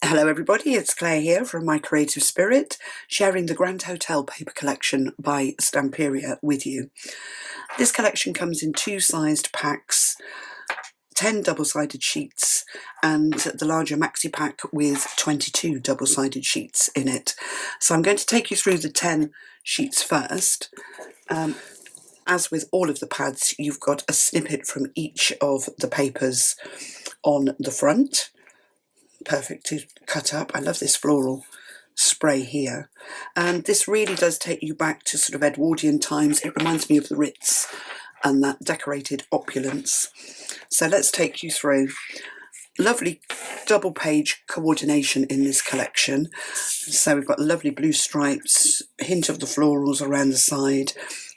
Hello everybody, it's Claire here from My Creative Spirit, sharing the Grand Hotel paper collection by Stamperia with you. This collection comes in two sized packs, 10 double-sided sheets and the larger Maxi pack with 22 double-sided sheets in it. So I'm going to take you through the 10 sheets first. As with all of the pads, you've got a snippet from each of the papers on the front. Perfect to cut up. I love this floral spray here, and this really does take you back to sort of Edwardian times. It reminds me of the Ritz and that decorated opulence. So let's take you through. Lovely double page coordination in this collection. So we've got lovely blue stripes, hint of the florals around the side,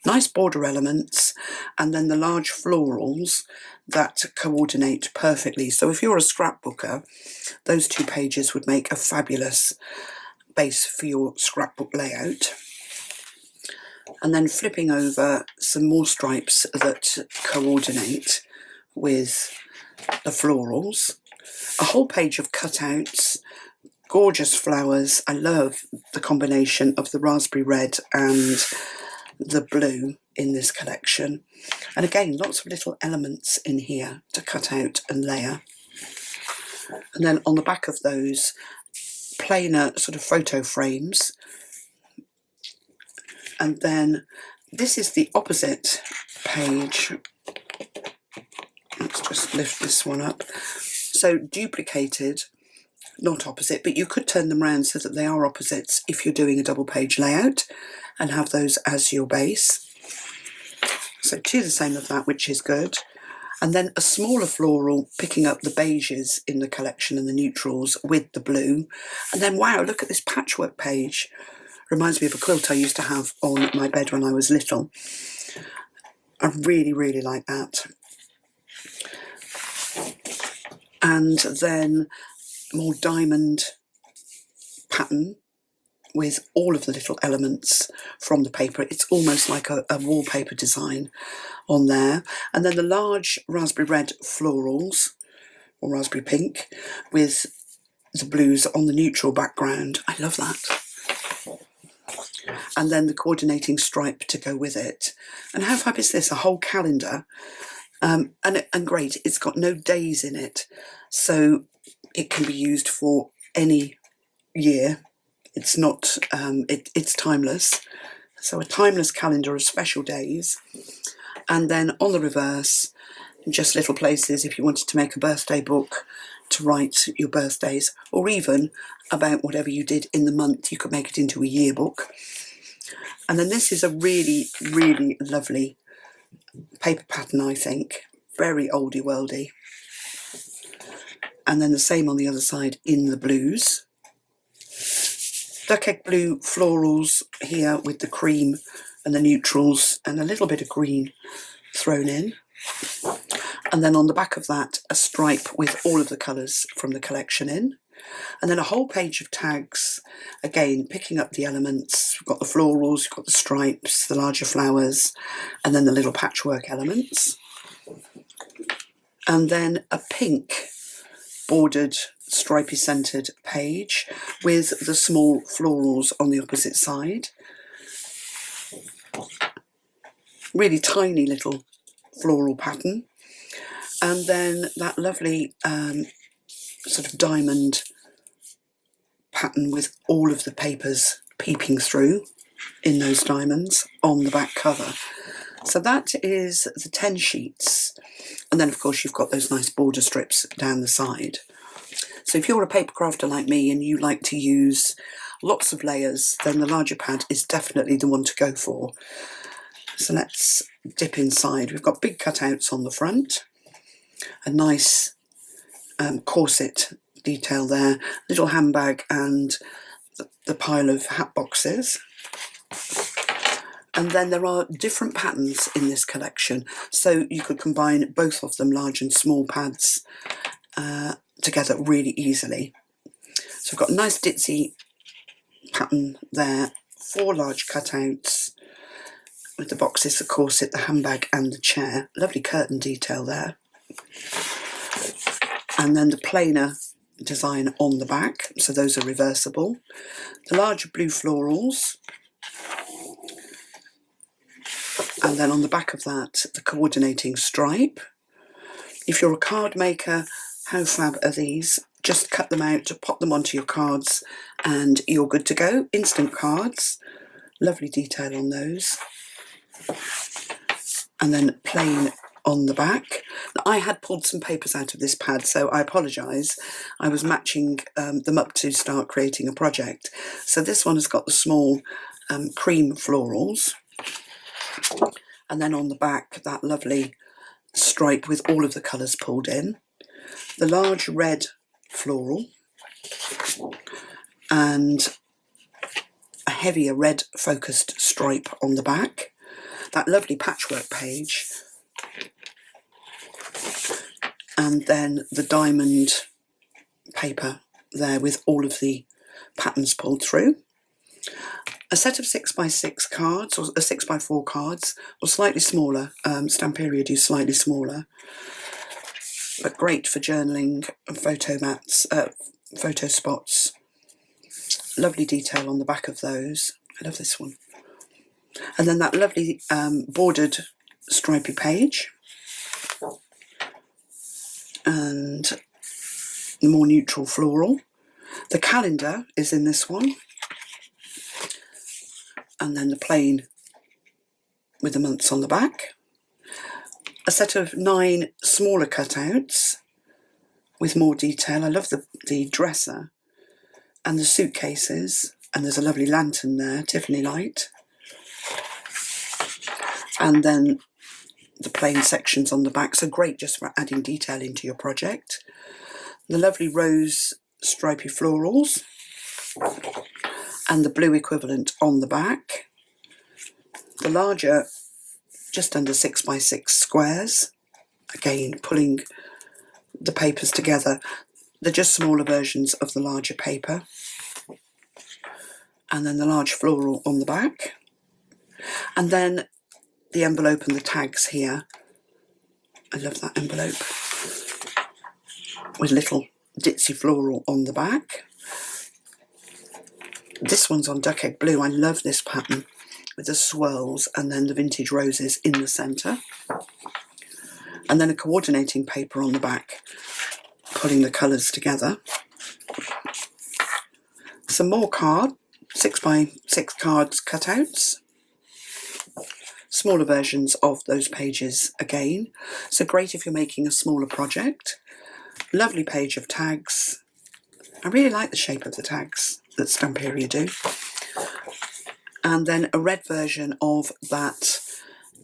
nice border elements, and then the large florals that coordinate perfectly. So if you're a scrapbooker, those two pages would make a fabulous base for your scrapbook layout. And then flipping over, some more stripes that coordinate with the florals. A whole page of cutouts, gorgeous flowers. I love the combination of the raspberry red and the blue in this collection. And again, lots of little elements in here to cut out and layer. And then on the back of those, plainer sort of photo frames. And then this is the opposite page. Let's just lift this one up. So duplicated, not opposite, but you could turn them around so that they are opposites if you're doing a double page layout and have those as your base. So two the same of that, which is good. And then a smaller floral picking up the beiges in the collection and the neutrals with the blue. And then, wow, look at this patchwork page. Reminds me of a quilt I used to have on my bed when I was little. I really, really like that. And then more diamond pattern with all of the little elements from the paper. It's almost like a wallpaper design on there. And then the large raspberry red florals, or raspberry pink, with the blues on the neutral background. I love that. And then the coordinating stripe to go with it. And how fab is this? A whole calendar. And great, it's got no days in it. So it can be used for any year. It's not, it's timeless. So a timeless calendar of special days. And then on the reverse, just little places if you wanted to make a birthday book to write your birthdays, or even about whatever you did in the month, you could make it into a yearbook. And then this is a really, really lovely paper pattern, I think. Very oldie worldy. And then the same on the other side in the blues. Duck egg blue florals here with the cream and the neutrals and a little bit of green thrown in. And then on the back of that, a stripe with all of the colours from the collection in. And then a whole page of tags, again, picking up the elements. We've got the florals, we've got the stripes, the larger flowers, and then the little patchwork elements. And then a pink bordered, stripy centred page with the small florals on the opposite side. Really tiny little floral pattern. And then that lovely sort of diamond pattern with all of the papers peeping through in those diamonds on the back cover. So that is the 10 sheets. And then of course you've got those nice border strips down the side. So if you're a paper crafter like me and you like to use lots of layers, then the larger pad is definitely the one to go for. So let's dip inside. We've got big cutouts on the front, a nice corset detail there, little handbag and the pile of hat boxes. And then there are different patterns in this collection, so you could combine both of them, large and small pads, together really easily. So I've got a nice ditzy pattern there, 4 large cutouts with the boxes, the corset, the handbag and the chair. Lovely curtain detail there. And then the plainer design on the back, so those are reversible. The larger blue florals, and then on the back of that, the coordinating stripe. If you're a card maker, how fab are these? Just cut them out, pop them onto your cards, and you're good to go. Instant cards, lovely detail on those. And then plain on the back. Now, I had pulled some papers out of this pad, so I apologise. I was matching them up to start creating a project. So this one has got the small cream florals. And then on the back, that lovely stripe with all of the colours pulled in. The large red floral. And a heavier red focused stripe on the back. That lovely patchwork page. And then the diamond paper there with all of the patterns pulled through. A set of 6x6 cards, or 6x4 cards, or slightly smaller. Stamperia do slightly smaller, but great for journaling and photo mats, photo spots. Lovely detail on the back of those. I love this one. And then that lovely bordered stripy page. And the more neutral floral. The calendar is in this one. And then the plain with the months on the back. A set of 9 smaller cutouts with more detail. I love the dresser and the suitcases. And there's a lovely lantern there, Tiffany light. And then the plain sections on the back. So great just for adding detail into your project. The lovely rose stripy florals. And the blue equivalent on the back. The larger, just under 6x6 squares. Again, pulling the papers together. They're just smaller versions of the larger paper. And then the large floral on the back. And then the envelope and the tags here. I love that envelope. With little ditzy floral on the back. This one's on duck egg blue. I love this pattern with the swirls and then the vintage roses in the centre. And then a coordinating paper on the back, pulling the colours together. Some more 6x6 cards cutouts. Smaller versions of those pages again. So great if you're making a smaller project. Lovely page of tags. I really like the shape of the tags that Stamperia do. And then a red version of that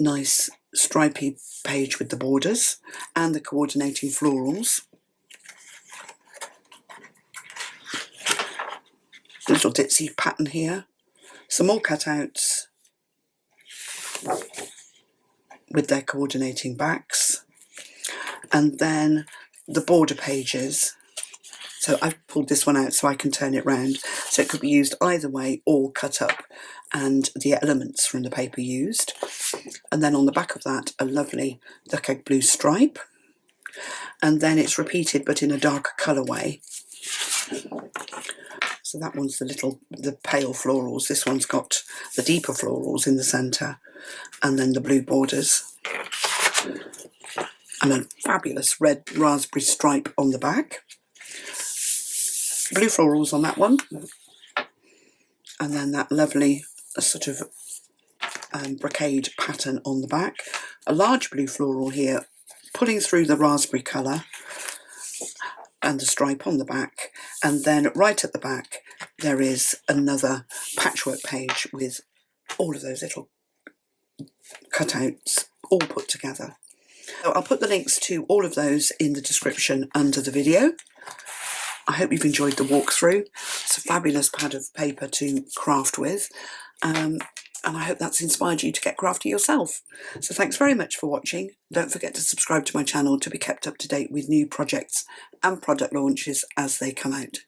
nice stripy page with the borders and the coordinating florals. Little ditzy pattern here. Some more cutouts with their coordinating backs. And then the border pages. So I've pulled this one out so I can turn it round. So it could be used either way or cut up, and the elements from the paper used. And then on the back of that, a lovely duck egg blue stripe. And then it's repeated but in a darker colourway. So that one's the pale florals. This one's got the deeper florals in the centre and then the blue borders. And a fabulous red raspberry stripe on the back. Blue florals on that one. And then that lovely sort of brocade pattern on the back. A large blue floral here, pulling through the raspberry colour and the stripe on the back. And then right at the back, there is another patchwork page with all of those little cutouts all put together. So I'll put the links to all of those in the description under the video. I hope you've enjoyed the walkthrough. It's a fabulous pad of paper to craft with, and I hope that's inspired you to get crafty yourself. So thanks very much for watching. Don't forget to subscribe to my channel to be kept up to date with new projects and product launches as they come out.